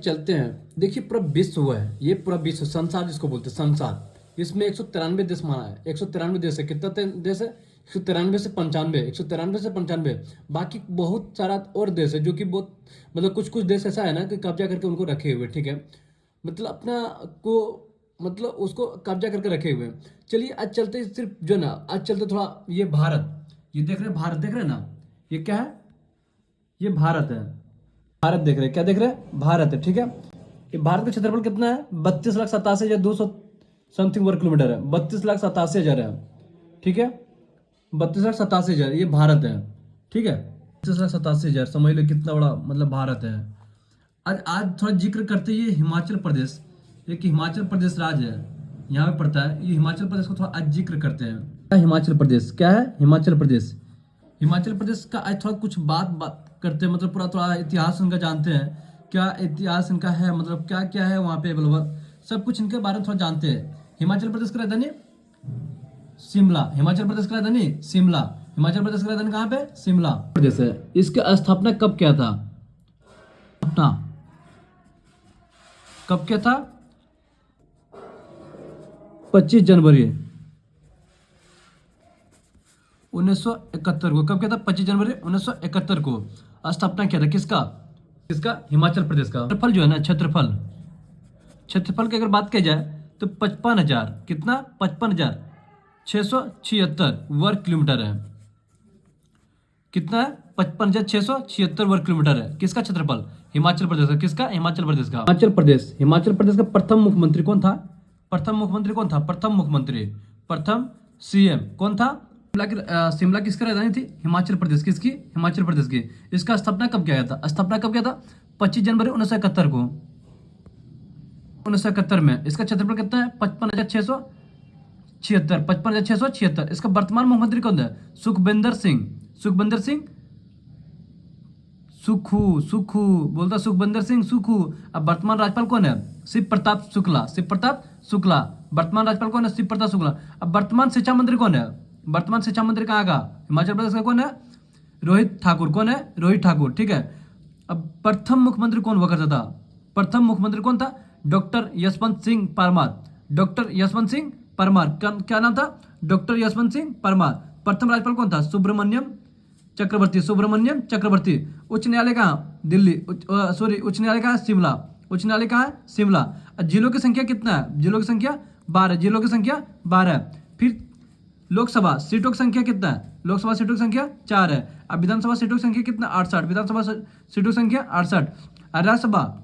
चलते हैं। देखिए पूरा विश्व है, ये पूरा विश्व संसार जिसको बोलते हैं संसार, इसमें 193 देश माना है। 193 देश है। कितना देश है? 193 से 95, 193 से 95। बाकी बहुत सारा और देश है जो कि बहुत मतलब कुछ कुछ देश ऐसा है ना कि कब्जा करके उनको रखे हुए, ठीक है, मतलब अपना को मतलब उसको कब्जा करके रखे हुए हैं। चलिए आज चलते हैं, सिर्फ जो ना आज चलते थोड़ा ये भारत, ये देख रहे हैं भारत, देख रहे हैं ना, ये क्या है? ये भारत है। भारत देख रहे हैं, क्या देख रहे हैं? भारत है, ठीक है। ये भारत का क्षेत्रफल कितना है? 32,87,200 समथिंग वर्ग किलोमीटर है। 32,87,000 है, ठीक है। 32,87,000 ये भारत है, ठीक है। 32,87,000 समझ लो कितना बड़ा मतलब भारत है। आज थोड़ा जिक्र करते हैं ये हिमाचल प्रदेश, एक हिमाचल प्रदेश राज्य है, यहाँ पे पड़ता है। ये हिमाचल प्रदेश को थोड़ा आज जिक्र करते हैं। हिमाचल प्रदेश क्या है? हिमाचल प्रदेश, हिमाचल प्रदेश का आज थोड़ा कुछ बात करते हैं, मतलब पूरा थोड़ा इतिहास उनका जानते हैं, क्या इतिहास इनका है, मतलब क्या क्या है वहाँ पे अवेलेबल, सब कुछ इनके बारे में थोड़ा जानते हैं। हिमाचल प्रदेश की राजधानी शिमला, हिमाचल प्रदेश की राजधानी शिमला, हिमाचल प्रदेश की राजधानी कहाँ पे? शिमला प्रदेश है। इसका स्थापना कब किया था? अपना कब किया था? 25 जनवरी 1971 को। कब किया था? 25 जनवरी 1971 को स्थापना किया था। किसका? किसका? हिमाचल प्रदेश का। क्षेत्रफल जो है ना, क्षेत्रफल, क्षेत्रफल की अगर बात की जाए तो 55,000, कितना? 55,676 वर्ग किलोमीटर है। कितना है? 55,676 वर्ग किलोमीटर है। किसका क्षेत्रफल? हिमाचल प्रदेश का। किसका? हिमाचल प्रदेश का। हिमाचल प्रदेश, हिमाचल प्रदेश का प्रथम मुख्यमंत्री कौन था? प्रथम मुख्यमंत्री कौन था? प्रथम मुख्यमंत्री, प्रथम सीएम कौन था? शिमला किसकी राजधानी थी? हिमाचल प्रदेश। किसकी? हिमाचल प्रदेश की। इसका स्थापना कब किया गया था? स्थापना कब किया था? 25 जनवरी 1971 को, 1971 में। इसका क्षेत्रफल कितना है? 55,676, 55,676। इसका वर्तमान मुख्यमंत्री कौन है? सुखविंदर सिंह, सुखविंदर सिंह सुखू, सुखू बोलता, सुखविंदर सिंह सुखू। अब वर्तमान राज्यपाल कौन है? शिव प्रताप शुक्ला, शिव प्रताप शुक्ला। वर्तमान राज्यपाल कौन है? शिव प्रताप शुक्ला। अब वर्तमान शिक्षा मंत्री कौन है? वर्तमान शिक्षा मंत्री कहाँ का? हिमाचल प्रदेश का कौन है? रोहित ठाकुर। कौन है? रोहित ठाकुर, ठीक है। अब प्रथम मुख्यमंत्री कौन हुआ करता था? प्रथम मुख्यमंत्री कौन था? Doctor Yashwant Singh Parmar, doctor Yashwant Singh Parmar. क्या नाम था? डॉक्टर यशवंत सिंह परमार। प्रथम राज्यपाल कौन था? सुब्रमण्यम चक्रवर्ती, सुब्रमण्यम चक्रवर्ती। उच्च न्यायालय कहाँ? दिल्ली, सॉरी उच्च न्यायालय कहाँ? शिमला, उच्च न्यायालय कहाँ है? शिमला। जिलों की संख्या कितना है? जिलों की संख्या 12, जिलों की संख्या 12 है। फिर लोकसभा सीटों की संख्या कितना है? लोकसभा सीटों की संख्या 4 है। अब विधानसभा सीटों की संख्या कितना? 68, विधानसभा सीटों की संख्या 68। राज्यसभा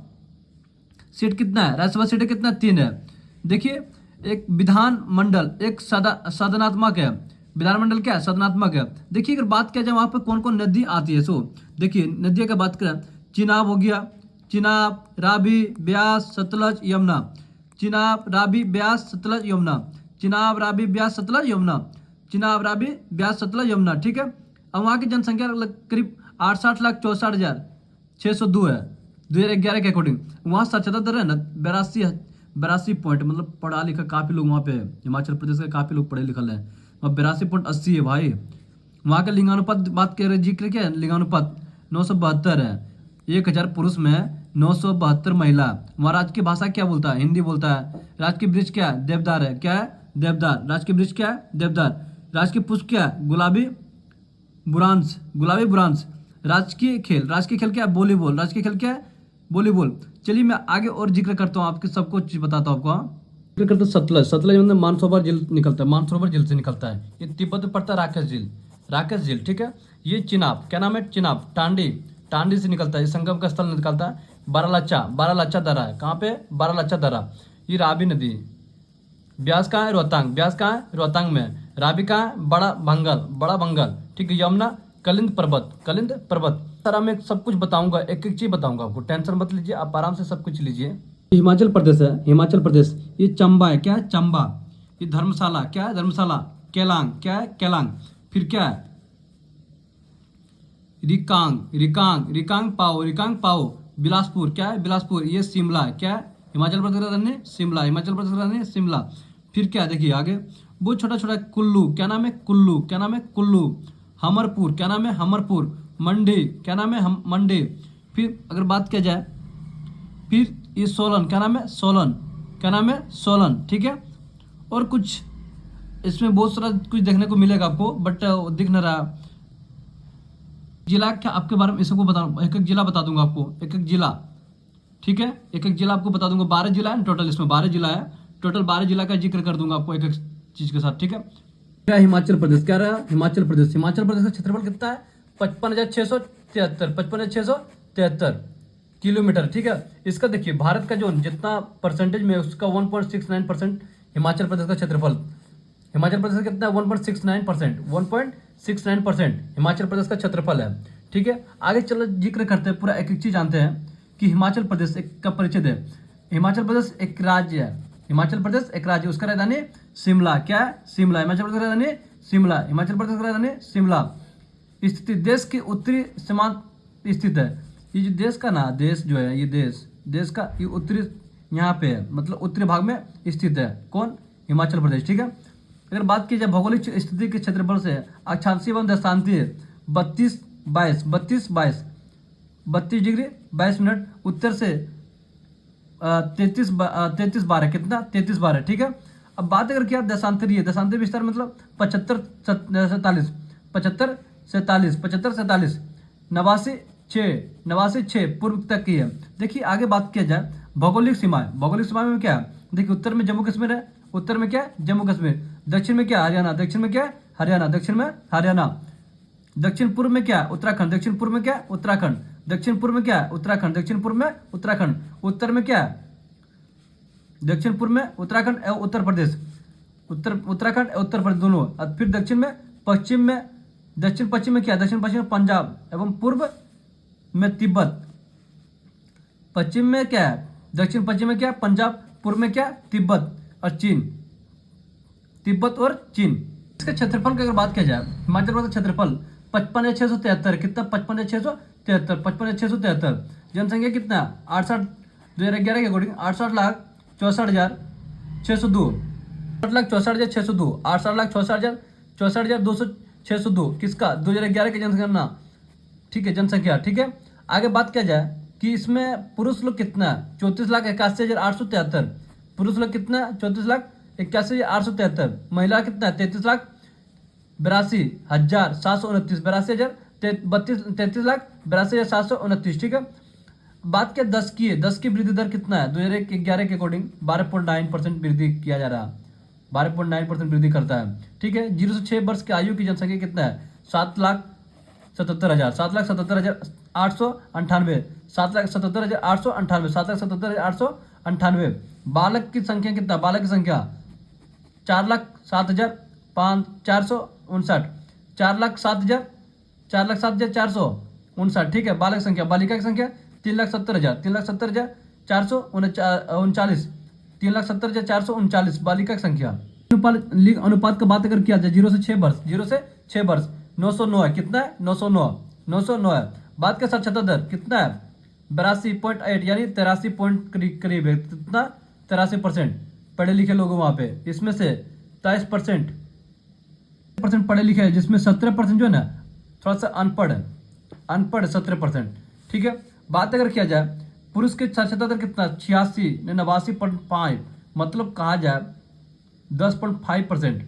सीट कितना है? राज्यसभा सीटें कितना? 3 है। देखिए एक विधान मंडल, एक सदनात्मक है। विधानमंडल क्या है? सदनात्मक है। देखिए अगर बात किया जाए वहां पर कौन कौन नदी आती है, सो देखिए नदियों का बात करें, चिनाब हो गया, चिनाब, रावी, ब्यास, सतलज, यमुना। चिनाब, रावी, ब्यास, सतलज, यमुना। चिनाब, रावी, ब्यास, सतलज, यमुना। चिनाब, रावी, ब्यास, सतलज, यमुना, ठीक है। अब वहाँ की जनसंख्या करीब 68,64,602 है 2011 के अकॉर्डिंग। वहाँ साक्षरता दर है ना 82 पॉइंट, मतलब पढ़ा लिखा काफ़ी लोग वहाँ पे है। हिमाचल प्रदेश के काफ़ी लोग पढ़े लिखल हैं। वहाँ 82.80 है भाई। वहाँ का लिंगानुपात बात कर रहे, जिक्र क्या है? लिंगानुपात 972 है। 1,000 पुरुष में 972 महिला। वहाँ राज्य की भाषा क्या बोलता है? हिंदी बोलता है। राज्य की वृक्ष क्या है? देवदार है। क्या है? देवदार। राज्य की वृक्ष क्या है? देवदार। राज्य की पुष्प क्या है? गुलाबी बुरांश, गुलाबी बुरांश। राजकीय खेल, राजकीय खेल क्या है? वॉलीबॉल। राजकीय खेल क्या है? वॉलीबॉल। चलिए मैं आगे और जिक्र करता हूँ, आपके सबको चीज बताता हूँ आपको। जिक्र करते सतलज, सतलज मतलब मानसरोवर झील निकलता है, मानसरोवर झील से निकलता है। ये तिब्बत में पड़ता है राकेश झील, राकेश झील, ठीक है। ये चिनाब, क्या नाम है? चिनाब। टांडी, टांडी से निकलता है, ये संगम का स्थल निकलता है। बारालाचा, बारालाचा दर्रा है। कहाँ पे? बारालाचा दर्रा। ये रावी नदी। ब्यास कहाँ है? रोहतांग, ब्यास कहाँ है? रोहतांग में। रावी कहाँ है? बड़ा बंगाल, बड़ा बंगाल, ठीक है। यमुना कलिंद पर्वत, कलिंद पर्वत। सर मैं सब कुछ बताऊंगा, एक एक चीज बताऊंगा आपको, टेंशन मत लीजिए, आप आराम से सब कुछ लीजिए। हिमाचल प्रदेश है, हिमाचल प्रदेश। ये चंबा है, क्या है? चंबा। ये धर्मशाला, क्या है? धर्मशाला। केलांग, क्या है? केलांग। फिर क्या है? रिकांग, रिकांग, रिकांग पाओ, रिकांग पाओ। बिलासपुर, क्या है? बिलासपुर। ये शिमला, क्या है? हिमाचल प्रदेश का राजधानी शिमला, हिमाचल प्रदेश का राजधानी शिमला। फिर क्या देखिए आगे, बहुत छोटा छोटा। कुल्लू, क्या नाम है? कुल्लू, क्या नाम है? कुल्लू। हमरपुर, क्या नाम है? हमरपुर। मंडी, क्या नाम है? मंडी। फिर अगर बात किया जाए फिर ये सोलन, क्या नाम है, सोलन, क्या नाम है, सोलन, ठीक है। और कुछ इसमें बहुत सारा कुछ देखने को मिलेगा आपको, बट दिख नहीं रहा। जिला क्या आपके बारे में इसको बता, एक एक जिला बता दूंगा आपको, एक एक जिला, ठीक है, एक एक जिला आपको बता दूंगा। 12 जिला है टोटल, इसमें 12 जिला है टोटल, 12 जिला का जिक्र कर दूंगा आपको एक एक चीज के साथ, ठीक है। क्या हिमाचल प्रदेश, क्या रहा हिमाचल प्रदेश, हिमाचल प्रदेश का क्षेत्रफल कितना है, 55,673, 55,673 किलोमीटर, ठीक है। इसका देखिए भारत का जो जितना परसेंटेज में उसका 1.69% हिमाचल प्रदेश का क्षेत्रफल, हिमाचल प्रदेश का कितना है 1.69%, 1.69% हिमाचल प्रदेश का क्षेत्रफल है, ठीक है। आगे चलो जिक्र करते हैं, पूरा एक एक चीज जानते हैं कि हिमाचल प्रदेश एक का परिचय दे। हिमाचल प्रदेश एक राज्य है, हिमाचल प्रदेश एक राज्य, उसका राजधानी शिमला, क्या है, शिमला, हिमाचल प्रदेश का राजधानी शिमला, हिमाचल प्रदेश का राजधानी शिमला। स्थित देश के उत्तरी सीमांत स्थित है। ये जो देश का ना, देश जो है ये देश का ये उत्तरी यहाँ पे है, मतलब उत्तरी भाग में स्थित है, कौन, हिमाचल प्रदेश, ठीक है। अगर बात की जाए भौगोलिक स्थिति के क्षेत्रफल से, अक्षांशीय एवं दशांशीय 32 डिग्री 22 मिनट उत्तर से 33 बार है, कितना, 33 बार है, ठीक है। अब बात अगर किया दशांतरीय, दशांतरीय विस्तार मतलब 75 47 75 47 75 47 89 6 पूर्व तक की है। देखिए आगे बात किया जाए भौगोलिक सीमाएं, भौगोलिक सीमाएं में क्या है, देखिए उत्तर में जम्मू कश्मीर है, उत्तर में क्या है, जम्मू कश्मीर, दक्षिण में क्या, हरियाणा, दक्षिण में क्या है, हरियाणा, दक्षिण में हरियाणा, दक्षिण पूर्व में क्या है, उत्तराखंड, दक्षिण पूर्व में क्या है, उत्तराखंड, दक्षिण पूर्व में क्या है, उत्तराखंड, दक्षिण पूर्व में उत्तराखंड, उत्तर में क्या है, दक्षिण पूर्व में उत्तराखंड एवं उत्तर प्रदेश, उत्तराखंड उत्तर प्रदेश दोनों। और फिर दक्षिण में दक्षिण पश्चिम में क्या है, दक्षिण पश्चिम में पंजाब एवं पूर्व में तिब्बत, पश्चिम में क्या है, दक्षिण पश्चिम में क्या है, पंजाब, पूर्व में क्या है, तिब्बत और चीन, तिब्बत और चीन। इसके क्षेत्रफल की अगर बात किया जाए, हिमाचल प्रदेश का क्षेत्रफल 55,673, कितना, 55,673, 55,673। जनसंख्या कितना, 68, 2011 के अकॉर्डिंग 68,64,602, 68,64,602, 68,64,602, किसका, 2011 की जनगणना, ठीक है, जनसंख्या, ठीक है। आगे बात किया जाए कि इसमें पुरुष लोग कितना है, 34,81,873, पुरुष लोग कितना है, 34,81,873, महिला कितना है, 33,82,729, 33,82,729, ठीक है। बात क्या 10 की है, 10 की वृद्धि दर कितना है, 2011 के अकॉर्डिंग 12.9% वृद्धि किया जा रहा है, 12.9% वृद्धि करता है, ठीक है। 0 से 6 वर्ष की आयु की जनसंख्या कितना है, 7,77,000, 7,77,898, 7,77,898, 7,77,898। बालक की संख्या कितना, बालक की संख्या 4,07,459, 4,07,459, ठीक है, बालक संख्या। बालिका की संख्या 3,70,439, 3,70,439 बालिका की संख्या। लिंग अनुपात का बात अगर किया जाए 0 से 6 वर्ष, 0 से 6 वर्ष 909 है, कितना है, 909 है। बात का साक्षरता दर कितना है, 82.8 यानी 83 पॉइंट करीब है, कितना, 83% पढ़े लिखे लोग वहाँ पे। इसमें से 23% पढ़े लिखे हैं, जिसमें 17% जो है ना थोड़ा सा अनपढ़ है, 17%, ठीक है। बात अगर किया जाए पुरुष की साक्षरता दर कितना, 89.5, मतलब कहा जाए 10.5%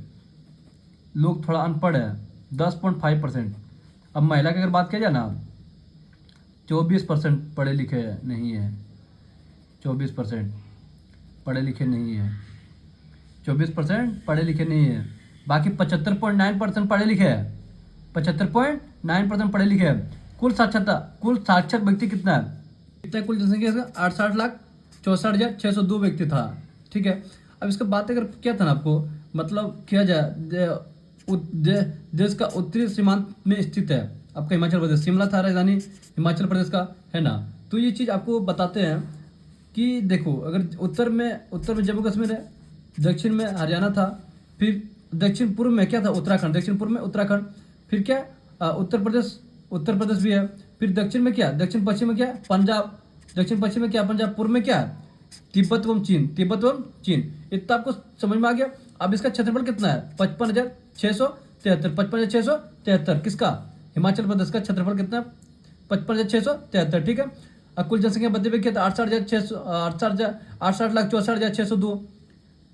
लोग थोड़ा अनपढ़ है, 10.5%। अब महिला की अगर बात किया जाए ना, 24% पढ़े लिखे नहीं है, 24% पढ़े लिखे नहीं है, 24% पढ़े लिखे नहीं है। बाकी 75.9% पढ़े लिखे हैं, 75.9% पढ़े लिखे हैं। कुल साक्षर व्यक्ति कितना है, कितना कुल जनसंख्या 68,64,602 व्यक्ति था, ठीक है। अब इसका बात अगर क्या था ना आपको, मतलब किया जाए देश का उत्तरी सीमांत में स्थित है आपका हिमाचल प्रदेश, शिमला था राजधानी हिमाचल प्रदेश का, है ना। तो ये चीज़ आपको बताते हैं कि देखो अगर उत्तर में जम्मू कश्मीर है, दक्षिण में हरियाणा था, फिर दक्षिण पूर्व में क्या था, उत्तराखंड, दक्षिण पूर्व में उत्तराखंड, फिर क्या उत्तर प्रदेश भी है, फिर दक्षिण में क्या, दक्षिण पश्चिम में क्या, पंजाब, दक्षिण पश्चिम में क्या, पंजाब, पूर्व में क्या, तिब्बत एवं चीन, इतना आपको समझ में आ गया। अब इसका क्षेत्रफल कितना है, 55,673, किसका, हिमाचल प्रदेश का क्षेत्रफल कितना है, 55,673, ठीक है। कुल जनसंख्या बदले में क्या था 68,64,602,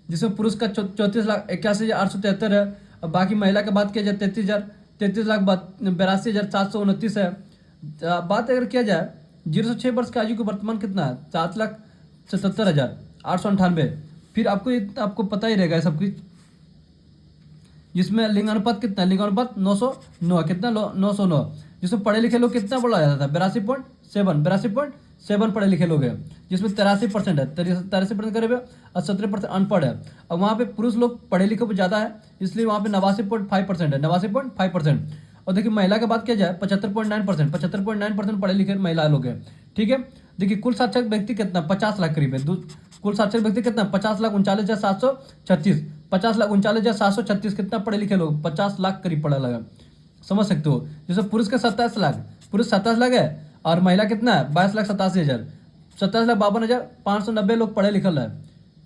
जिसमें पुरुष का 34,81,873 है। अब बाकी महिला का बात किया जाए 33,82,828 है। बात अगर किया जाए 0 से 6 वर्ष की आयु का वर्तमान कितना है 7,77,898। फिर आपको पता ही रहेगा सब कुछ। जिसमें लिंगानुपात कितना है, लिंगानुपात 909, कितना 909, जिसमें पढ़े लिखे लोग कितना बोला जाता था 82.7 पढ़े लिखे लोग हैं, जिसमें 83% है, 83% करीब है, और 17% अनपढ़ है। अब वहाँ पे पुरुष लोग पढ़े लिखे पे ज़्यादा है, इसलिए वहाँ पे 89.5% है, 89.5%। और देखिए महिला की बात किया जाए 75.9% पढ़े लिखे महिला लोग हैं। ठीक है, देखिए कुल साक्षर व्यक्ति कितना 50 लाख करीब है। कुल साक्षर व्यक्ति कितना 50,39,736, 50,39,736 कितना पढ़े लिखे लोग 50 लाख करीब पढ़ा लगा, समझ सकते हो। जैसे पुरुष का 27 लाख, पुरुष 27 लाख है, और महिला कितना है 22,87,000, 27,52,590 लोग पढ़े लिखल है।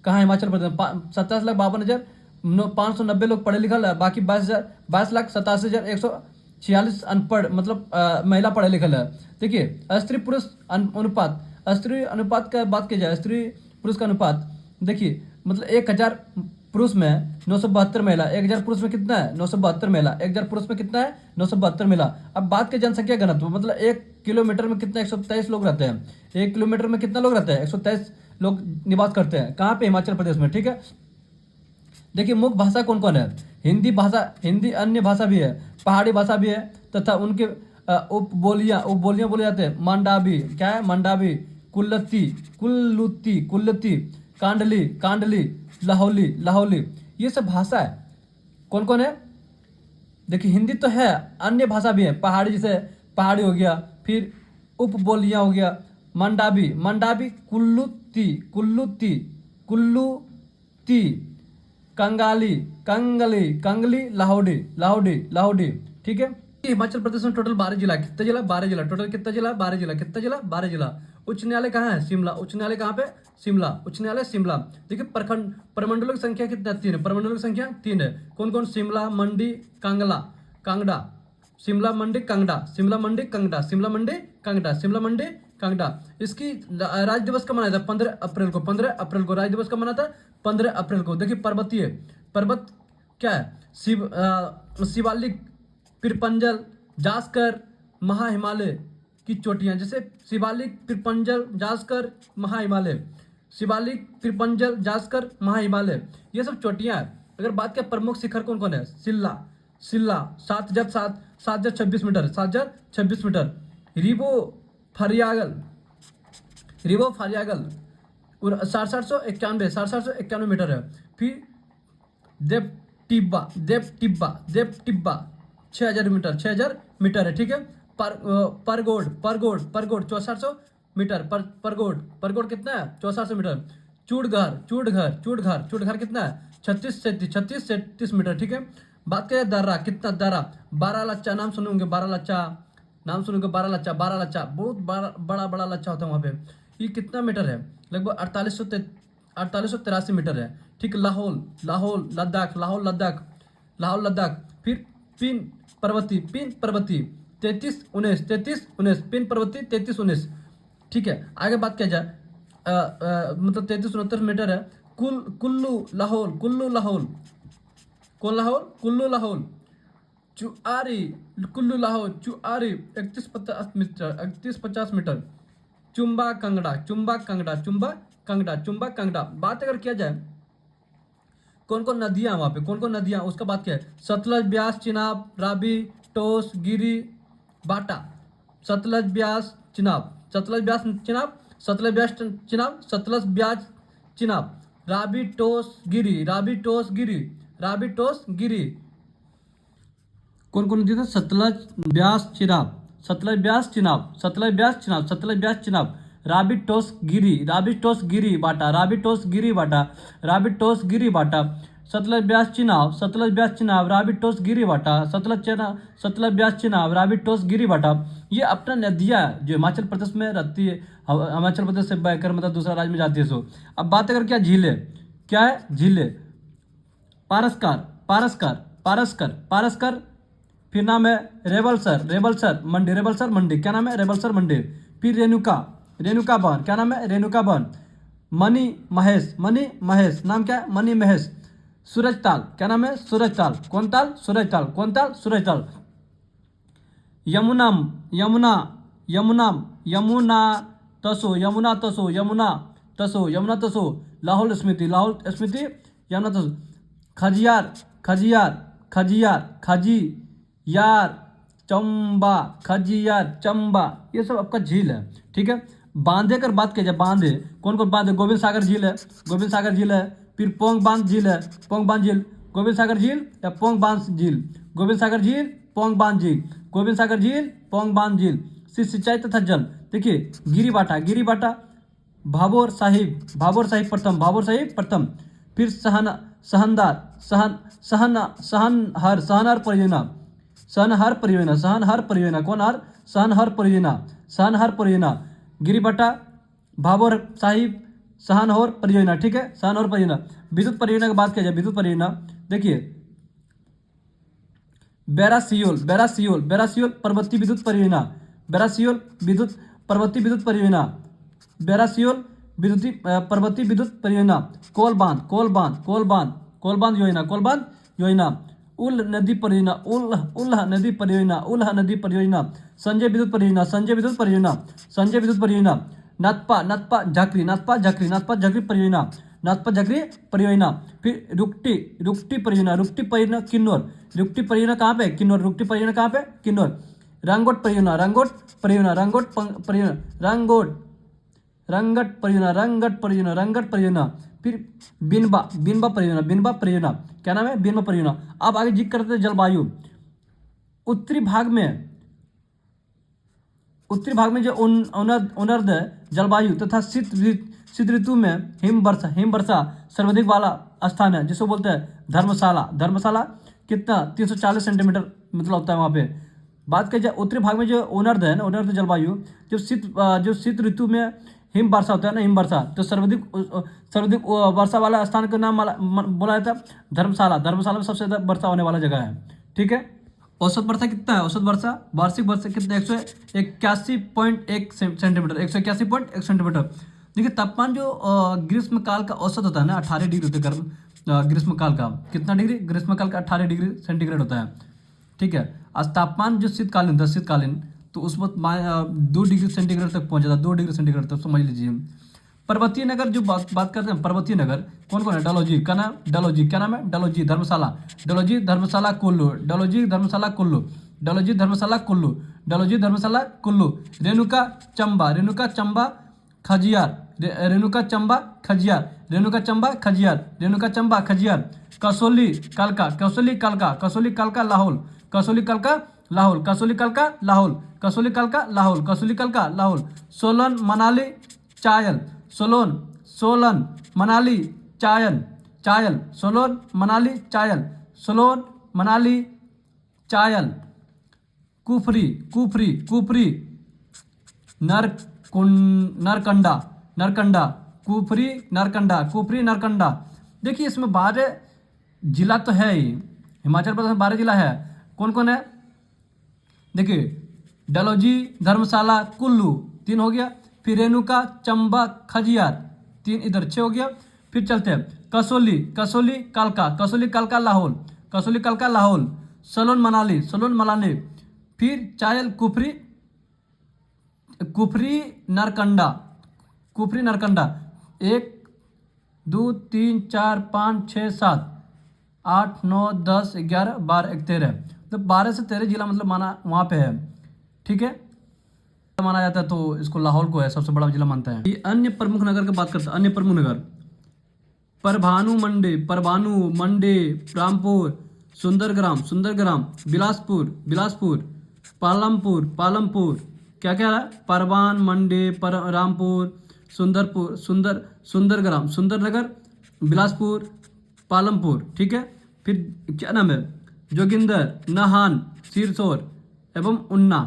कहाँ हिमाचल प्रदेश 27,52,590 लोग पढ़े लिखल है, बाकी 22,87,146 अनपढ़ मतलब महिला पढ़े लिखल है। देखिए स्त्री पुरुष अनुपात, स्त्री अनुपात का बात की जाए, स्त्री पुरुष का अनुपात देखिए, मतलब 1,000 पुरुष में 972 महिला, 1,000 पुरुष में कितना है 972 महिला, 1,000 पुरुष में कितना है 972 महिला। अब बात की जनसंख्या घनत्व, मतलब 1 किलोमीटर में कितना 123 लोग रहते हैं, 1 किलोमीटर में कितना लोग रहते हैं 123 लोग निवास करते हैं। कहाँ पे हिमाचल प्रदेश में। ठीक है, देखिए मुख्य भाषा कौन कौन है, हिंदी भाषा, हिंदी अन्य भाषा भी है, पहाड़ी भाषा भी है, तथा उनके उपबोलियाँ बोले जाते हैं। मंडावी, क्या है मंडावी, कुल्लुती, कांडली, लाहौली, ये सब भाषा है। कौन कौन है, देखिए हिंदी तो है, अन्य भाषा भी है, पहाड़ी जैसे पहाड़ी हो गया, फिर उपबोलियाँ हो गया, मंडावी, कुल्लुती, कंगली, लाहौडी। ठीक है, हिमाचल प्रदेश में टोटल 12 जिला, कितना जिला 12 जिला, टोटल कितना जिला 12 जिला, कितना जिला 12 जिला। उच्च न्यायालय कहाँ है शिमला, उच्च न्यायालय कहाँ पे शिमला, उच्च न्यायालय शिमला। देखिए प्रखंड प्रमंडलों की संख्या कितना 3 है, प्रमंडलों की संख्या 3 है। कौन कौन, शिमला, मंडी, कांगड़ा, शिमला मंडी कांगड़ा। इसकी राज्य दिवस कब मनाया था 15 अप्रैल को, 15 अप्रैल को राज्य दिवस कब मना था 15 अप्रैल को। देखिए पर्वत क्या है, शिवालिक, पिरपंजल, जास्कर, महाहिमालय की चोटियां, जैसे शिवालिक, पिरपंजल, जास्कर, महाहिमालय, शिवालिक, पिरपंजल, जास्कर, महाहिमालय, ये सब चोटियां हैं। अगर बात करें प्रमुख शिखर कौन कौन है, सिल्ला 7,26 मीटर, 7,26 मीटर। रिबो फारियागल 7,791 मीटर है। फिर देव टिब्बा 6,000 मीटर है। ठीक है, परगोड 4,400 मीटर, परगोड कितना है 4,400 मीटर। चूड़घर कितना है 36 मीटर। ठीक है, बात करें दर्रा, कितना दर्रा, बारालाचा, नाम सुने होंगे बारालाचा, बहुत बड़ा लच्छा होता है वहाँ पे। ये कितना मीटर है, लगभग 4883 मीटर है। ठीक, लाहौल लद्दाख। फिर पिन पर्वती 3319, पिन पर्वती 3319। ठीक है, आगे बात किया जाए मतलब 3369 मीटर है। कुल्लू लाहौल, चुआरी 3150 मीटर। चुम्बा कांगड़ा। बात अगर किया जाए कौन कौन नदियां वहाँ पे, कौन कौन नदियां, उसका बात क्या है, सतलज, ब्यास, चिनाब, रावी, टोस, गिरी, बाटा। सतलज ब्यास चिनाब, रावी टोस गिरी। कौन कौन नदी था, सतलज ब्यास चिनाब, रावी टोस गिरी बाटा, सतलज ब्यास चिनाब, रावी टोस गिरी बाटा, सतलज ब्यास चिनाब, रावी टोस गिरी बाटा। ये अपना नदियाँ जो हिमाचल प्रदेश में रहती है, हिमाचल प्रदेश से बहकर मतलब दूसरा राज्य में जाती है। सो अब बात अगर क्या है झीलें, पारस्कर, फिर नाम है रेबलसर मंडी, क्या नाम है रेबलसर मंडी। फिर रेणुका बहन, क्या नाम है? रेणुका बहन। मणि महेश, मणि महेश, नाम क्या है? मणि महेश। सूरज ताल, क्या नाम है? सूरज ताल। कौन ताल? सूरज ताल। कौन ताल? सूरज ताल। यमुना, यमुना, यमुना, यमुना तसो, यमुना तसो, यमुना तसो, यमुना तसो। लाहौल स्मृति, लाहौल स्मृति, यमुना तसो। खजियार, खजियार, खजियार, खजी यार, चंबा, खजियार, चंबा, ये सब आपका झील है। ठीक है। बांधे कर बात की जाए, बांधे कौन कौन बांधे? गोविंद सागर झील है, गोविंद सागर झील है। फिर पोंग बांध झील है, पोंग बांध झील। गोविंद सागर झील या पोंग बांध झील? गोविंद सागर झील, पोंग बांध झील। गोविंद सागर झील, पोंग बांध झील। सिंचाई तथा जल, देखिए गिरिबाटा, गिरिबाटा। भाभोर साहिब, भाभोर साहिब प्रथम, भाभोर साहिब प्रथम। फिर सहनदार, सहनहर, सहनहर परियोजना, सहनहर परियोजना, सहनहर परियोजना। कौन हर? सहनहर परियोजना, सहनहर परियोजना। गिरिबट्टा, भाभोर साहिब, सहनहर परियोजना। ठीक है, सहनहर परियोजना। विद्युत परियोजना की बात किया जाए, विद्युत परियोजना देखिए बैरासियोल, बैरासियोल, बैरासियोल पर्वतीय विद्युत परियोजना, बैरासियोल विद्युत पर्वतीय विद्युत परियोजना, बैरासियोल पर्वतीय विद्युत परियोजना। कोल बांध, कोल बांध, कोल बांध, कोल बांध योजना, कोल बांध योजना। उल नदी परियोजना, उल्ह नदी परियोजना, उल्ह नदी परियोजना। संजय विद्युत परियोजना, संजय विद्युत परियोजना, संजय विद्युत परियोजना। नाथपा, नाथपा झाकरी, नाथपा झाकरी, नाथपा झाकरी परियोजना, नाथपा झाकरी परियोजना। फिर रुकटी, रुकटी परियोजना, रुकटी परियोजना किन्नौर, रुकटी परियोजना कहाँ पे? किन्नौर। रुकटी परियोजना कहाँ पे? किन्नौर। रंगोट परियोजना, रंगोट परियोजना, रंगोट परियोजना, रंगोट, रंगट परियोजना, रंगट परियोजना, रंगट परियोजना। फिर बिनबा, बिनबा परियोजना, बिनबा परियोजना, क्या नाम है? बिनबा परियोजना। अब आगे जिक्र करते हैं जलवायु। उत्तरी भाग में, उत्तरी भाग में जो उनर्द जलवायु तथा शीत ऋतु में हिमवर्षा, हिमवर्षा सर्वाधिक वाला स्थान है, जिसको बोलते हैं धर्मशाला। धर्मशाला कितना? 340 सेंटीमीटर मतलब होता है वहाँ पे। बात की जाए उत्तरी भाग में जो उनर्द है ना, उनर्द जलवायु, जो शीत ऋतु में हिम वर्षा होता है ना, हिम वर्षा, तो सर्वाधिक वर्षा वाला स्थान का नाम बोला जाता है धर्मशाला। धर्मशाला में सबसे ज्यादा वर्षा होने वाला जगह है। ठीक है। औसत वर्षा कितना है? औसत वर्षा, वार्षिक वर्षा कितना? 181.1 सेंटीमीटर, 181.1 सेंटीमीटर। देखिए तापमान जो ग्रीष्म काल का औसत होता है ना, 18 डिग्री होता है गर्म। ग्रीष्म काल का कितना डिग्री? ग्रीष्म काल का 18 डिग्री सेंटीग्रेड होता है। ठीक है। आज तापमान जो शीतकालीन था, शीतकालीन, तो उस वक्त 2 डिग्री सेंटीग्रेड तक पहुंच जाता, 2 डिग्री सेंटीग्रेड तक, समझ लीजिए। पर्वतीय नगर जो बात करते हैं, पर्वतीय नगर कौन कौन है? डलहौजी, का नाम डलहौजी, क्या नाम है? डलहौजी। धर्मशाला, डलहौजी धर्मशाला कुल्लू, डलहौजी धर्मशाला कुल्लू, डलहौजी धर्मशाला कुल्लू, डलहौजी धर्मशाला कुल्लू। रेणुका चंबा, रेणुका चंबा खजियार, रेणुका चंबा खजियार, रेणुका चंबा खजियार, रेणुका चंबा खजियार। कसौली कलका, कसौली कलका, कसौली कलका लाहौल, कसौली कलका लाहौल, कसौली कलका लाहौल, कसौली कलका लाहौल, कसौली कलका लाहौल। सोलन मनाली चायल, सोलन, सोलन मनाली चायल, चायल, सोलन मनाली चायल, सोलन मनाली चायल। कुफरी, कुफरी, कुफरी नरकंडा, नरकंडा, कुफरी नरकंडा, कुफरी नरकंडा। देखिए इसमें 12 जिला तो है ही, हिमाचल प्रदेश में 12 जिला है। कौन कौन है? देखिए डलहौजी धर्मशाला कुल्लू 3 हो गया। फिर रेणुका चंबा खजियार 3, इधर 6 हो गया। फिर चलते हैं कसौली, कसौली कलका, कसौली कलका लाहौल, कसौली कलका लाहौल। सोलन मनाली, सोलन मनाली। फिर चायल कुफरी, कुफरी नरकंडा, कुफरी नरकंडा। 1 2 3 4 5 6 7 8 9 10 11 12 13, तो 12 से 13 जिला मतलब माना वहाँ पे है। ठीक है, माना जाता है, तो इसको लाहौल को है सबसे बड़ा जिला मानता है। ये अन्य प्रमुख नगर की बात करते हैं। अन्य प्रमुख नगर परभानु मंडी, परभानु मंडी, रामपुर, सुंदरग्राम, सुंदरग्राम, बिलासपुर, बिलासपुर, पालमपुर, पालमपुर, क्या क्या है? परवान मंडी, रामपुर, सुंदरपुर, सुंदरग्राम, सुंदरनगर, बिलासपुर, पालमपुर। ठीक है। फिर क्या नाम है? जोगिंदर, नाहन, सिरसौर एवं उन्ना।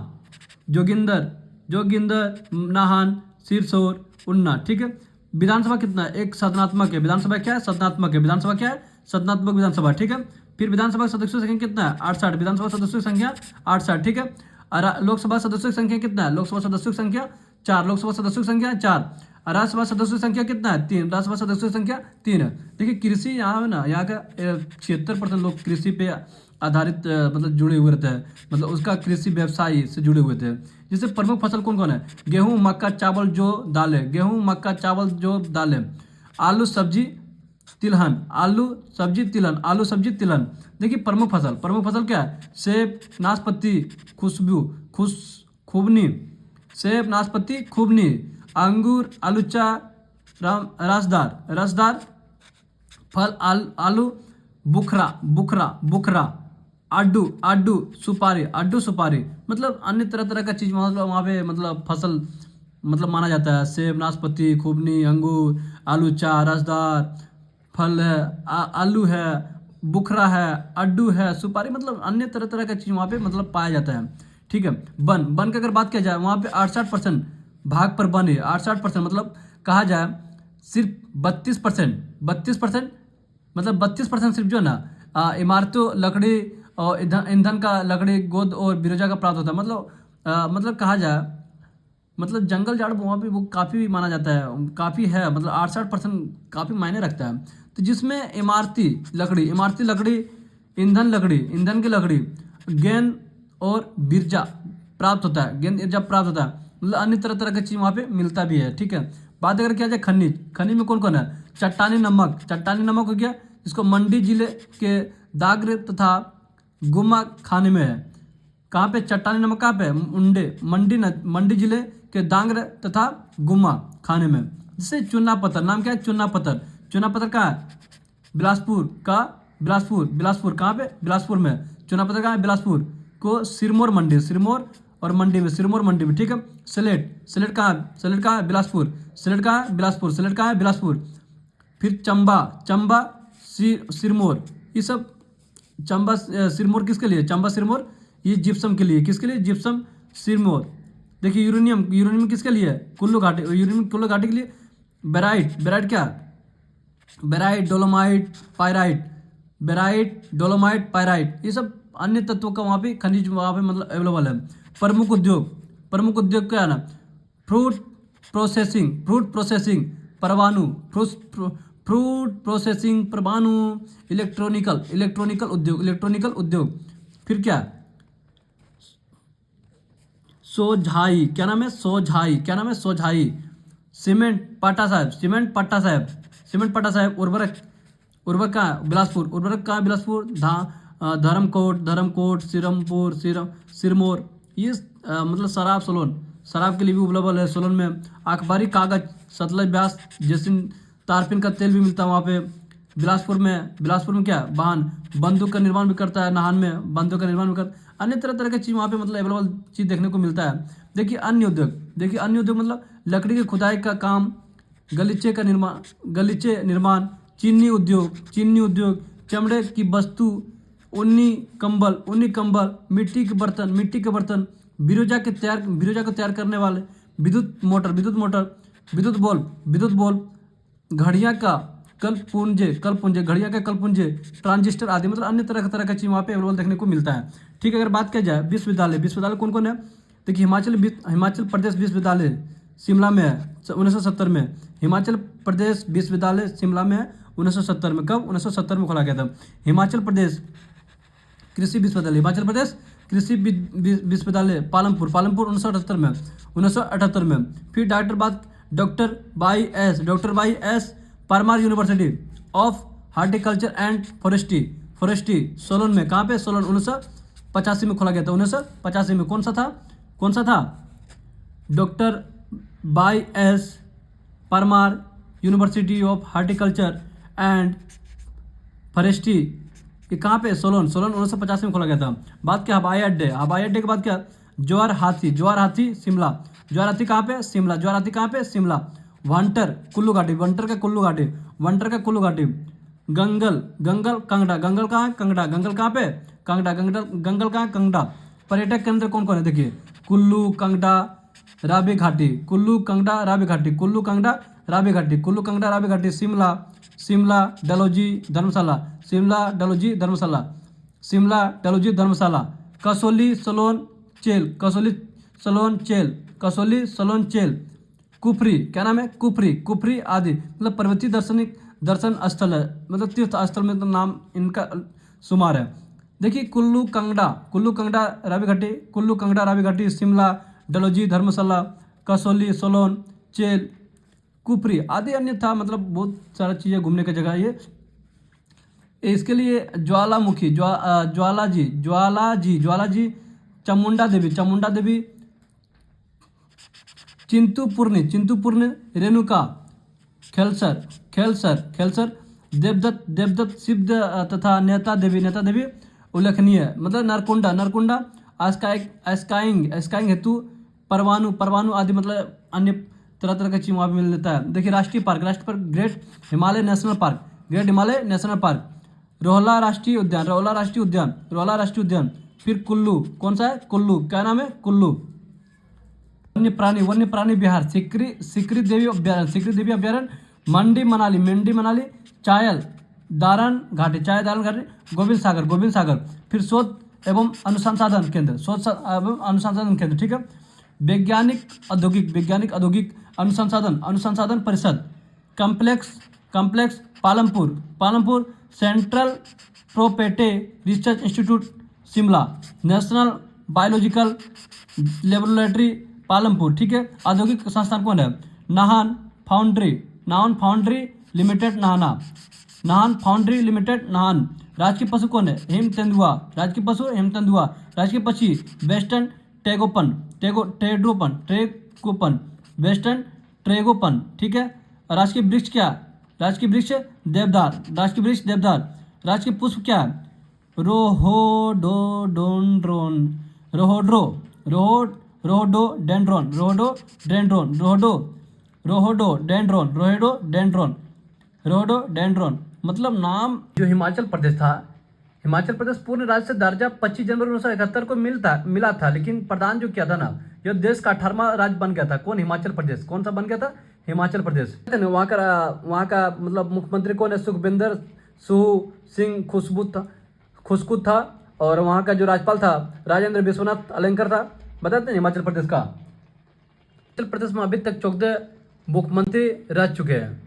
जोगिंदर, जोगिंदर, नाहन, सिरसौर, उन्ना। ठीक है। विधानसभा कितना है? एक सदनात्मक है। विधानसभा क्या है? सदनात्मक है। विधानसभा क्या है? सदनात्मक विधानसभा। ठीक है। फिर विधानसभा सदस्यों की संख्या कितना है? 68। विधानसभा सदस्यों की संख्या 68। ठीक है। और लोकसभा सदस्यों की संख्या कितना है? लोकसभा सदस्यों की संख्या 4, लोकसभा सदस्यों की संख्या 4, राज्यसभा सदस्यों की संख्या कितना है 3, राज्यसभा सदस्यों की संख्या 3 है। देखिए कृषि यहाँ है ना, यहाँ का 76% लोग कृषि पे आधारित मतलब जुड़े हुए रहते हैं, मतलब उसका कृषि व्यवसाय से जुड़े हुए थे। जैसे प्रमुख फसल कौन कौन है, गेहूं मक्का चावल जौ दालें, गेहूं मक्का चावल जौ दालें, आलू सब्जी तिलहन, आलू सब्जी तिलहन, आलू सब्जी तिलहन। देखिए प्रमुख फसल क्या है, सेब नाशपाती खुशबू खूबनी, सेब नाशपाती खूबनी, अंगूर आलूचा रसदार फल आलू बुखरा आडू सुपारी, मतलब अन्य तरह तरह का चीज मतलब वहाँ पे मतलब फसल मतलब माना जाता है। सेब नाशपाती खूबनी अंगूर आलूचा रसदार फल है, आलू है, बुखरा है, अड्डू है, सुपारी, मतलब अन्य तरह तरह का चीज वहाँ पे मतलब पाया जाता है। ठीक है, वन की अगर बात किया जाए वहाँ पे 68% भाग पर वन है, 68% मतलब कहा जाए सिर्फ 32% मतलब 32% सिर्फ जो है ना इमारतों लकड़ी और ईंधन का लकड़ी गोद और बिरोजा का प्राप्त होता है। मतलब कहा जाए मतलब जंगल झाड़ वहाँ पे वो काफ़ी माना जाता है, काफ़ी है, मतलब 68% काफ़ी मायने रखता है। तो जिसमें इमारती लकड़ी ईंधन की लकड़ी गेंद और बिरजा प्राप्त होता है, गेंद ईर्जा प्राप्त होता है, मतलब अन्य तरह तरह की चीज़ वहाँ पे मिलता भी है। ठीक है, बात अगर किया जाए खनिज में कौन कौन है, चट्टानी नमक हो गया, जिसको मंडी जिले के दागरे तथा गुम्मा खाने में है। कहाँ पे चट्टानी नमक, कहाँ पे मंडी जिले के दांग्र तथा गुम्मा खाने में। जैसे चुन्ना पत्थर, नाम क्या है चुन्ना पत्थर कहाँ है, बिलासपुर कहाँ पे, बिलासपुर में। चुन्ना पत्थर कहाँ है, बिलासपुर को सिरमौर मंडी में। ठीक है, स्लेट कहाँ है, बिलासपुर। फिर चंबा सिरमौर, ये सब चंबा सिरमौर किसके लिए, चंबा सिरमौर ये जिप्सम के लिए, किसके लिए, जिप्सम सिरमौर। देखिए यूरेनियम किसके लिए, कुल्लू घाटी के लिए। बेराइट क्या, बेराइट डोलोमाइट पायराइट, ये सब अन्य तत्वों का वहाँ पे खनिज वहाँ पे मतलब अवेलेबल है। प्रमुख उद्योग क्या है ना, फ्रूट प्रोसेसिंग परमाणु इलेक्ट्रॉनिकल उद्योग। फिर क्या, सोझाई, क्या नाम है सोझाई, सीमेंट पट्टा साहब, उर्वरक कहाँ है, बिलासपुर, धर्मकोट सिरमौर, ये मतलब शराब के लिए भी उपलब्ध है सोलन में। अखबारी कागज सतलज ब्यास जैसे तारपीन का तेल भी मिलता है वहाँ पे। बिलासपुर में क्या वाहन बंदूक का निर्माण भी करता है, नाहन में बंदूक का निर्माण भी करता है, अन्य तरह तरह की चीज़ वहाँ पे मतलब अवेलेबल चीज़ देखने को मिलता है। देखिए अन्य उद्योग मतलब लकड़ी की खुदाई का काम, गलीचे निर्माण, चीनी उद्योग, चमड़े की वस्तु, ऊनी कंबल, मिट्टी के बर्तन, बिरोजा को तैयार करने वाले, विद्युत बल्ब, घड़ियाँ का कलपुंजे, ट्रांजिस्टर आदि, मतलब अन्य तरह का चीज़ वहाँ पे अवेलेबल देखने को मिलता है। ठीक है, अगर बात किया जाए विश्वविद्यालय कौन कौन है, देखिए हिमाचल प्रदेश विश्वविद्यालय शिमला में है 1970 में। हिमाचल प्रदेश विश्वविद्यालय शिमला में है 1970 में। कब, 1970 में खोला गया था। हिमाचल प्रदेश कृषि विश्वविद्यालय पालमपुर 1978 में। फिर doctor by S Parmar university of horticulture and forestry Solan में, कहाँ पे, सोलन 1985 में खोला गया था। 1985 में कौन सा था, doctor by S Parmar university of horticulture and forestry, ये कहाँ पे, सोलन 1950 में खोला गया था। बात क्या हवाई अड्डे की बात क्या, ज्वार हाथी शिमला, ज्वार हाथी कहाँ पे, शिमला। वंटर का कुल्लू घाटी, गंगल कांगड़ा, गंगल कहाँ पे, कांगड़ा। पर्यटक केंद्र कौन कौन है, देखिए कुल्लू कांगड़ा राबी घाटी, शिमला डलहौजी धर्मशाला, कसौली सलोन चेल, कसौली, सोलन, चेल, कुफरी, क्या नाम है, कुफरी, कुफरी आदि मतलब पर्वतीय दर्शन स्थल है, मतलब तीर्थ स्थल में तो नाम इनका शुमार है। देखिए कुल्लू कंगड़ा रावी घाटी, कुल्लू कंगड़ा रावी घाटी, शिमला, डलोजी, धर्मशाला, कसौली, सोलन, चेल, कुफरी आदि अन्य था, मतलब बहुत सारा चीज़ें घूमने की जगह है ये। इसके लिए ज्वालामुखी, ज्वालाजी, चामुंडा देवी, चिंतुपूर्णी, रेणुका, खेलसर, देवदत्त शिव तथा नेता देवी उल्लेखनीय है। मतलब नरकुंडा, स्काइंग हेतु परवाणु आदि मतलब अन्य तरह का चीज वहाँ पे मिल लेता है। देखिए राष्ट्रीय park great Himalaya national park, Rohla राष्ट्रीय उद्यान, फिर कुल्लू, कौन सा है, कुल्लू, क्या नाम है, कुल्लू। वन्य प्राणी विहार, सिकरी देवी अभ्यारण्य, मंडी मनाली, चायल दारन घाटी, गोविंद सागर, फिर शोध एवं अनुसंधान केंद्र, ठीक है। वैज्ञानिक औद्योगिक अनुसंधान परिषद, complex Palampur, central potato research institute Shimla, national biological laboratory Palampur, ठीक है। औद्योगिक संस्थान कौन है, नाहन फाउंड्री लिमिटेड, नाहन। राजकीय पशु कौन है, हेमतेंदुआ, राजकीय पक्षी वेस्टर्न ट्रेगोपन, वेस्टर्न ट्रेगोपन, ठीक है। राजकीय वृक्ष क्या, देवदार, राजकीय पुष्प क्या है, रोहोडोडेंड्रॉन। मतलब नाम जो हिमाचल प्रदेश था, हिमाचल प्रदेश पूर्ण राज्य से दर्जा 25 जनवरी 1971 को मिला था, लेकिन प्रदान जो किया था ना, यह देश का 18वां राज्य बन गया था। कौन, हिमाचल प्रदेश। कौन सा बन गया था, हिमाचल प्रदेश। वहाँ का मतलब मुख्यमंत्री कौन है, सुखविंदर सिंह खुशबू था, और वहाँ का जो राज्यपाल था राजेंद्र विश्वनाथ अलंकर था। बताते हैं हिमाचल प्रदेश का। हिमाचल प्रदेश में अभी तक 14 मुख्यमंत्री रह चुके हैं,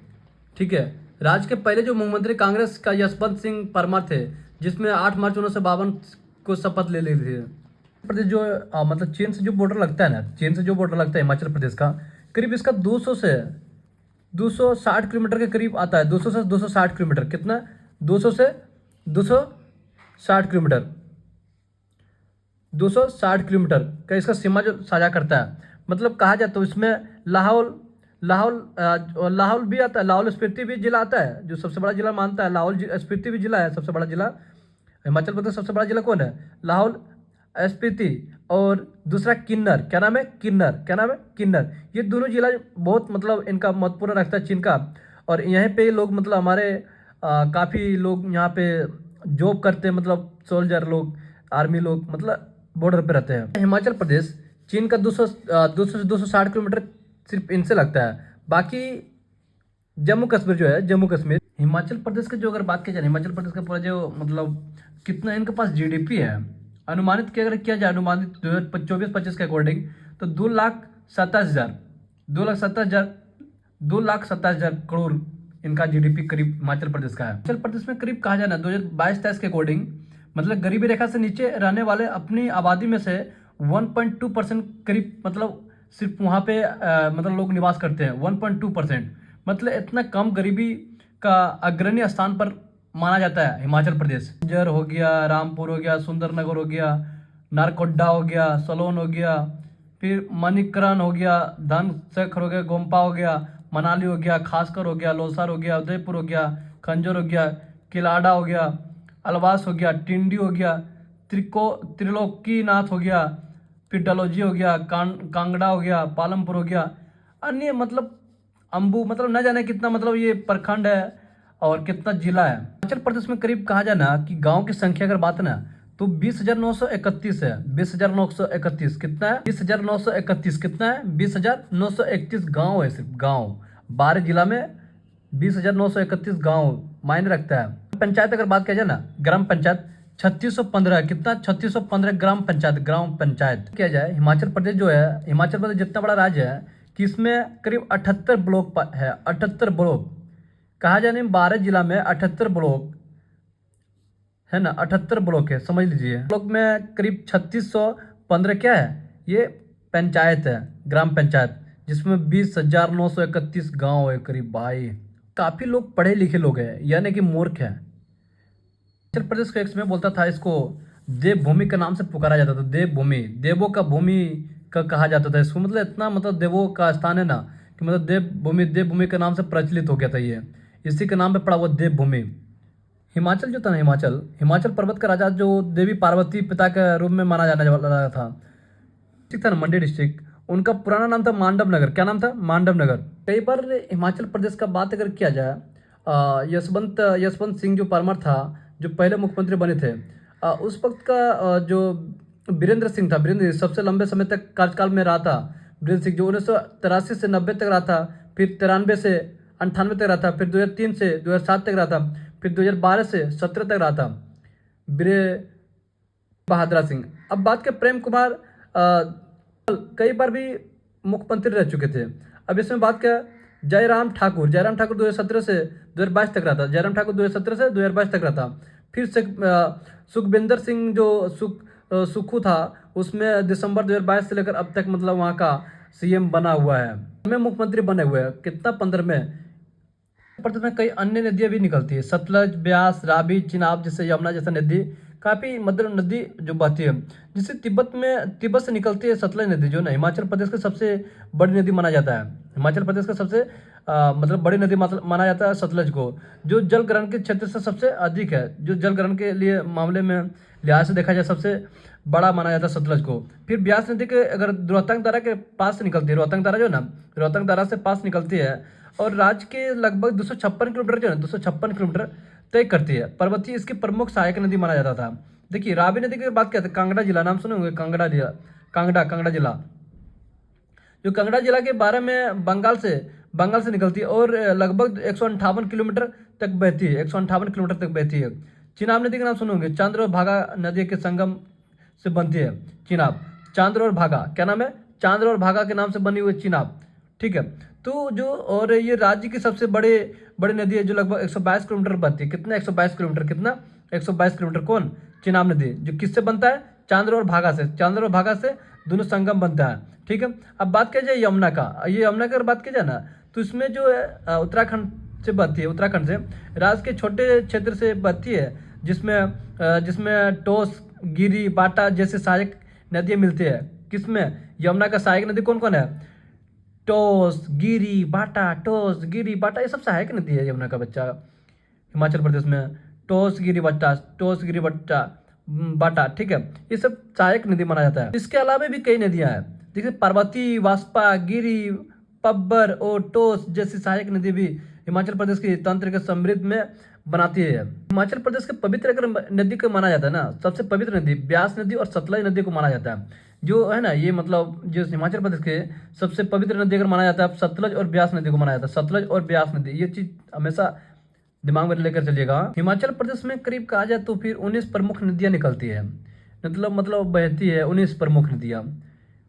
ठीक है। राज्य के पहले जो मुख्यमंत्री कांग्रेस का यशवंत सिंह परमार थे, जिसमें 8 मार्च 1952 को शपथ ले ली थी। प्रदेश जो मतलब चीन से जो बॉर्डर लगता है ना, हिमाचल प्रदेश का, करीब इसका 200 से 260 किलोमीटर के करीब आता है। 200 से 260 किलोमीटर, कितना, 200 से 260 किलोमीटर, 260 किलोमीटर का इसका सीमा जो साझा करता है। मतलब कहा जाए तो इसमें लाहौल भी आता है, लाहौल स्पीति भी जिला आता है, जो सबसे बड़ा जिला मानता है। लाहौल स्पीति भी जिला है सबसे बड़ा जिला। हिमाचल प्रदेश सबसे बड़ा जिला कौन है, लाहौल स्पीति, और दूसरा किन्नर, क्या नाम है, किन्नर। ये दोनों जिला बहुत मतलब इनका महत्वपूर्ण रखता है चीन का। और यहाँ पे लोग मतलब हमारे काफ़ी लोग यहाँ पे जॉब करते हैं, मतलब सोल्जर लोग, आर्मी लोग, मतलब बॉर्डर पे रहते हैं। हिमाचल प्रदेश चीन का 200 से 260 किलोमीटर सिर्फ इनसे लगता है। बाकी जम्मू कश्मीर जो है, हिमाचल प्रदेश की जो अगर बात की जाए, हिमाचल प्रदेश का पूरा जो मतलब कितना इनके पास जीडीपी है, अनुमानित की अगर किया जाए, अनुमानित 2024-25 के अकॉर्डिंग, तो 2,27,000 करोड़ इनका जीडीपी करीब हिमाचल प्रदेश का है। हिमाचल प्रदेश में करीब कहा जाए ना 2022-23 के अकॉर्डिंग, मतलब गरीबी रेखा से नीचे रहने वाले अपनी आबादी में से 1.2% करीब मतलब सिर्फ वहाँ पे मतलब लोग निवास करते हैं। 1.2%, मतलब इतना कम गरीबी का अग्रणी स्थान पर माना जाता है हिमाचल प्रदेश। जर हो गया, रामपुर हो गया, सुंदरनगर हो गया, नारकोड्डा हो गया, सोलन हो गया, फिर मणिकरण हो गया, धनसर हो गया, गोम्पा हो गया, मनाली हो गया, खासकर हो गया, लोसार हो गया, उदयपुर हो गया, खंजर हो गया, किलाड़ा हो गया, अलवास हो गया, टिंडी हो गया, त्रिलोकीनाथ हो गया, फिर डलोजी हो गया, कांगड़ा हो गया, पालमपुर हो गया, अन्य मतलब अम्बू, मतलब न जाने कितना मतलब ये प्रखंड है और कितना जिला है। हिमाचल प्रदेश में करीब कहा जाए ना कि गांव की संख्या अगर बात ना, तो 20,931 है। 20,931 कितना है, 20,931 कितना है, 20,931 गाँव है, सिर्फ गाँव। 12 जिला में 20,931 गाँव मायने रखता है। पंचायत अगर बात किया जाए ना, ग्राम पंचायत 3615, कितना 3615 ग्राम पंचायत किया जाए। हिमाचल प्रदेश जो है, हिमाचल प्रदेश जितना बड़ा राज्य है कि इसमें करीब 78 ब्लॉक है। 78 ब्लॉक कहा जाए, 12 जिला में 78 ब्लॉक है ना, 78 ब्लॉक है, समझ लीजिए। ब्लॉक में करीब 3615 क्या है, ये पंचायत है, ग्राम पंचायत, जिसमें 20,931 गांव है करीब। भाई काफी लोग पढ़े लिखे लोग हैं, यानी कि मूर्ख है। हिमाचल प्रदेश को एक समय बोलता था, इसको देवभूमि के नाम से पुकारा जाता था। देवभूमि, देवों का भूमि का कहा जाता था इसको, मतलब इतना मतलब देवों का स्थान है ना, कि मतलब देवभूमि, देवभूमि के नाम से प्रचलित हो गया था ये, इसी के नाम पे पड़ा हुआ देवभूमि। हिमाचल जो था ना, हिमाचल, हिमाचल पर्वत का राजा जो देवी पार्वती पिता के रूप में माना जाने वाला था, ठीक था ना, मंडी डिस्ट्रिक्ट। उनका पुराना नाम था मांडव नगर। क्या नाम था? मांडव नगर। कई बार हिमाचल प्रदेश का बात अगर किया जाए, यशवंत सिंह जो परमार था, जो पहले मुख्यमंत्री बने थे, उस वक्त का जो वीरेंद्र सिंह था, वीरेंद्र सबसे लंबे समय तक कार्यकाल में रहा था। वीरेंद्र सिंह जो 1983 से 90 तक रहा था, फिर 93 से 98 तक रहा था, फिर 2003 से 2007 तक रहा था, फिर 2012 से 17 तक रहा था वीर बहादुर सिंह। अब बात करें प्रेम कुमार, कई बार भी मुख्यमंत्री रह चुके थे। अब इसमें बात क्या, जयराम ठाकुर 2017 से 2022 तक रहा था। जयराम ठाकुर 2017 से 2022 तक रहा था। फिर से सुखविंदर सिंह जो सुक्खू था, उसमें दिसंबर 2022 से लेकर अब तक मतलब वहाँ का सीएम बना हुआ है, में मुख्यमंत्री बने हुए हैं। कितना 15 में। प्रदेश में कई अन्य नदियाँ भी निकलती है, सतलज, ब्यास, रावी, चिनाब जैसे, यमुना जैसा नदी, काफ़ी मतलब नदी जो बहती है, जिससे तिब्बत से निकलती है सतलज नदी, जो ना हिमाचल प्रदेश का सबसे बड़ी नदी माना जाता है। हिमाचल प्रदेश का सबसे मतलब बड़ी नदी माना जाता है सतलज को, जो जल ग्रहण के क्षेत्र से सबसे अधिक है, जो जल ग्रहण के लिए मामले में लिहाज से देखा जाए सबसे बड़ा माना जाता है सतलज को। फिर ब्यास नदी के अगर रोहतांग दर्रा के पास से निकलती है, रोहतांग दर्रा जो ना, रोहतांग दर्रा से पास निकलती है, और राज्य के लगभग 256 किलोमीटर जो है, 256 किलोमीटर तय करती है। पर्वतीय इसकी प्रमुख सहायक नदी माना जाता था। देखिए रावी नदी की बात करते हैं, कांगड़ा जिला, नाम सुने होंगे, कांगड़ा जिला, कांगड़ा जिला, जो कांगड़ा जिला के बारे में बंगाल से निकलती है, और लगभग 158 किलोमीटर तक बहती है, 158 किलोमीटर तक बहती है। चिनाब नदी का नाम सुने होंगे, चांद्र और भागा नदी के संगम से बनती है चिनाब। चांद्र और भागा, क्या नाम है? चांद्र और भागा के नाम से बनी हुई चिनाब, ठीक है। तो जो, और ये राज्य की सबसे बड़ी नदी है, जो लगभग 122 किलोमीटर बनती है। कितना? 122 किलोमीटर। कितना? 122 किलोमीटर। कौन? चिनाब नदी, जो किससे बनता है? चांद्र और भागा से। चांद्र और भागा से दोनों संगम बनता है, ठीक है। अब बात किया जाए यमुना का, ये यमुना की अगर बात की जाए ना, तो इसमें जो है उत्तराखंड से बहती है, उत्तराखंड से राज्य के छोटे क्षेत्र से बहती है, जिसमें टोस, गिरी, बाटा जैसे सहायक नदियाँ मिलती है। किसमें? यमुना का सहायक नदी कौन कौन है? टोस, गिरी, बाटा, टोस, गिरी, बाटा, ये सब सहायक नदी है यमुना का बच्चा। हिमाचल प्रदेश में टोस, गिरी, बाटा, बाटा, ठीक है, ये सब सहायक नदी माना जाता है। इसके अलावा भी कई नदियां हैं, जैसे पार्वती, वास्पा, गिरी, पब्बर और टोस जैसी सहायक नदी भी हिमाचल प्रदेश की तंत्र के समृद्ध में बनाती है। हिमाचल प्रदेश के पवित्र अगर नदी को माना जाता है ना, सबसे पवित्र नदी ब्यास नदी और सतलज नदी को माना जाता है, जो है ना, ये मतलब जो हिमाचल प्रदेश के सबसे पवित्र नदी अगर माना जाता है, सतलज और ब्यास नदी को माना जाता है। सतलज और ब्यास नदी, ये चीज हमेशा दिमाग में लेकर चलिएगा। हिमाचल प्रदेश में करीब कहा जाए तो फिर 19 प्रमुख नदियां निकलती है, मतलब बहती है 19 प्रमुख नदियां।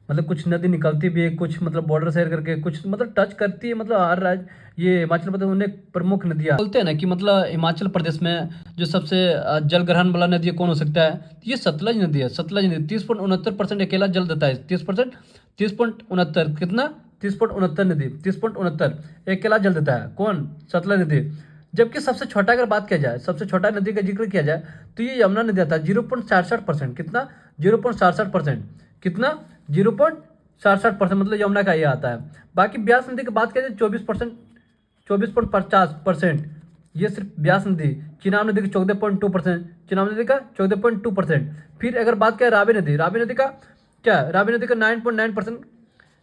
मतलब कुछ नदी निकलती भी है, कुछ मतलब बॉर्डर शेयर करके, कुछ मतलब टच करती है, मतलब हर राज्य, ये हिमाचल प्रदेश उन्हें प्रमुख नदियां बोलते हैं ना, कि मतलब हिमाचल प्रदेश में जो सबसे जल ग्रहण वाला नदी कौन हो सकता है? तो ये सतलज नदी है। सतलज नदी 30.69% अकेला जल देता है। 30%, 30.69, कितना? 30.69 नदी, 30.69 अकेला जल देता है। कौन? सतलज नदी। जबकि सबसे छोटा अगर बात किया जाए, सबसे छोटा नदी का जिक्र किया जाए, तो ये यमुना नदी आता है। 0.67%। कितना? 0.67%। कितना? 0.67%, मतलब यमुना का ये आता है। बाकी ब्यास नदी की बात किया जाए 24%, 24.50%, ये सिर्फ ब्यास नदी। चिनाब नदी का 14.2%, चिनाब नदी का 14.2%। फिर अगर बात करें रावी नदी, रावी नदी का क्या है? रावी नदी का 9.9%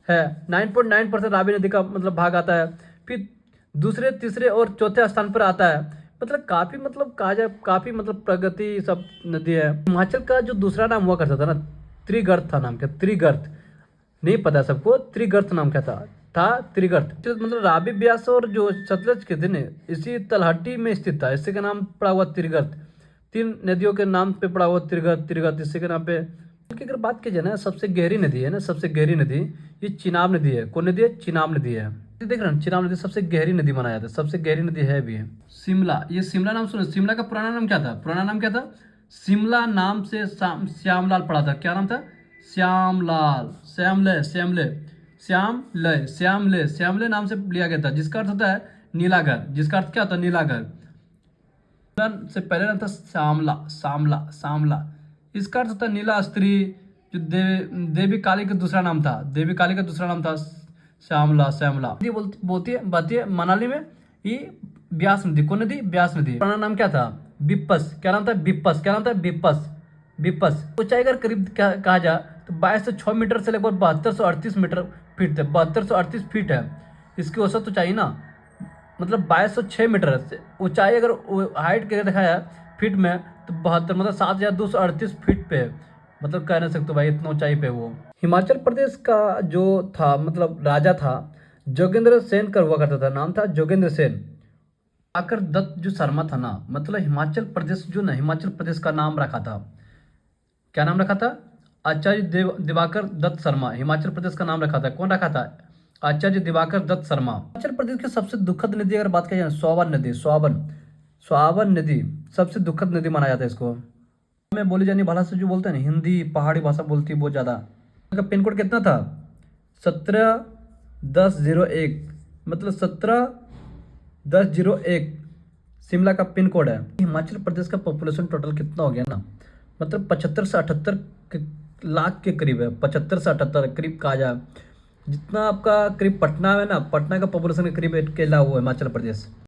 है, 9.9% रावी नदी का मतलब भाग आता है। फिर दूसरे, तीसरे और चौथे स्थान पर आता है। मतलब काफी, मतलब कहा जाए काफी मतलब प्रगति सब नदी है। हिमाचल का जो दूसरा नाम हुआ करता था ना, त्रिगर्त था। नाम क्या? त्रिगर्त। नहीं पता सबको? त्रिगर्त नाम क्या था त्रिगर्त। मतलब रावी, ब्यास और जो सतलज के थे ना, इसी तलहटी में स्थित था, इसी का नाम पड़ा हुआ त्रिगर्त। 3 नदियों के नाम पे पड़ा हुआ तिरगत तिरगत, इसी के नाम पे। की अगर बात की जाए ना, सबसे गहरी नदी है ना, सबसे गहरी नदी ये चिनाब नदी है। कौन नदी है? चिनाब नदी है। देख रहे हैं, चिनाब नदी सबसे गहरी नदी माना जाता है, सबसे गहरी नदी है भी है। शिमला, ये शिमला नाम सुनो, शिमला का पुराना नाम क्या था? पुराना नाम क्या था? शिमला नाम से श्यामलाल पड़ा था। क्या नाम था? श्यामलाल, श्यामले, श्यामले, श्यामले, श्यामले, श्यामले नाम से लिया गया था, जिसका अर्थ होता है नीलाघर। जिसका अर्थ क्या होता है? नीलाघर। से पहले नाम था श्यामला, श्यामला, श्यामला। इसका अर्थ होता है नीला स्त्री। जो देवी काली का दूसरा नाम था, देवी काली का दूसरा नाम था श्यामला, श्यामला। ये बोलती है मनाली में ये ब्यास नदी। कौन नदी? ब्यास नदी। पुराना नाम क्या था? बिप्पस। क्या नाम था? बिप्पस। क्या नाम था? बिप्पस, बिप्पस। ऊंचाई अगर करीब कहा जाए तो 2206 मीटर से लगभग 7238 मीटर फीट है। 7238 फीट है इसकी औसत ऊंचाई ना, मतलब 2206 मीटर से ऊंचाई। अगर हाइट के देखा जाए फीट में तो 72, मतलब 7238 फीट पे है। मतलब कह नहीं सकते भाई इतना ऊंचाई पे वो। हिमाचल प्रदेश का जो था, मतलब राजा था, जोगेंद्र सेन का हुआ करता था, नाम था जोगेंद्र सेन। आकर दत्त जो शर्मा था ना, मतलब हिमाचल प्रदेश जो ना, हिमाचल प्रदेश का नाम रखा था। क्या नाम रखा था? आचार्य दिवाकर दत्त शर्मा हिमाचल प्रदेश का नाम रखा था। कौन रखा था? आचार्य दिवाकर दत्त शर्मा। हिमाचल प्रदेश की सबसे दुखद नदी अगर बात की जाए, स्वावन नदी, स्वावन, स्वावन नदी सबसे दुखद नदी माना जाता है इसको। में बोली जाने भाषा से जो बोलते हैं ना, हिंदी पहाड़ी भाषा बोलती है बहुत ज़्यादा। इसका पिन कोड कितना था? 171001, मतलब 171001 शिमला का पिन कोड है। हिमाचल प्रदेश का पॉपुलेशन टोटल कितना हो गया ना, मतलब 75 से 78 लाख के करीब है। 75 से 78 करीब कहा जाए, जितना आपका करीब पटना है ना, पटना का पॉपुलेशन के करीब अकेला हुआ हिमाचल प्रदेश।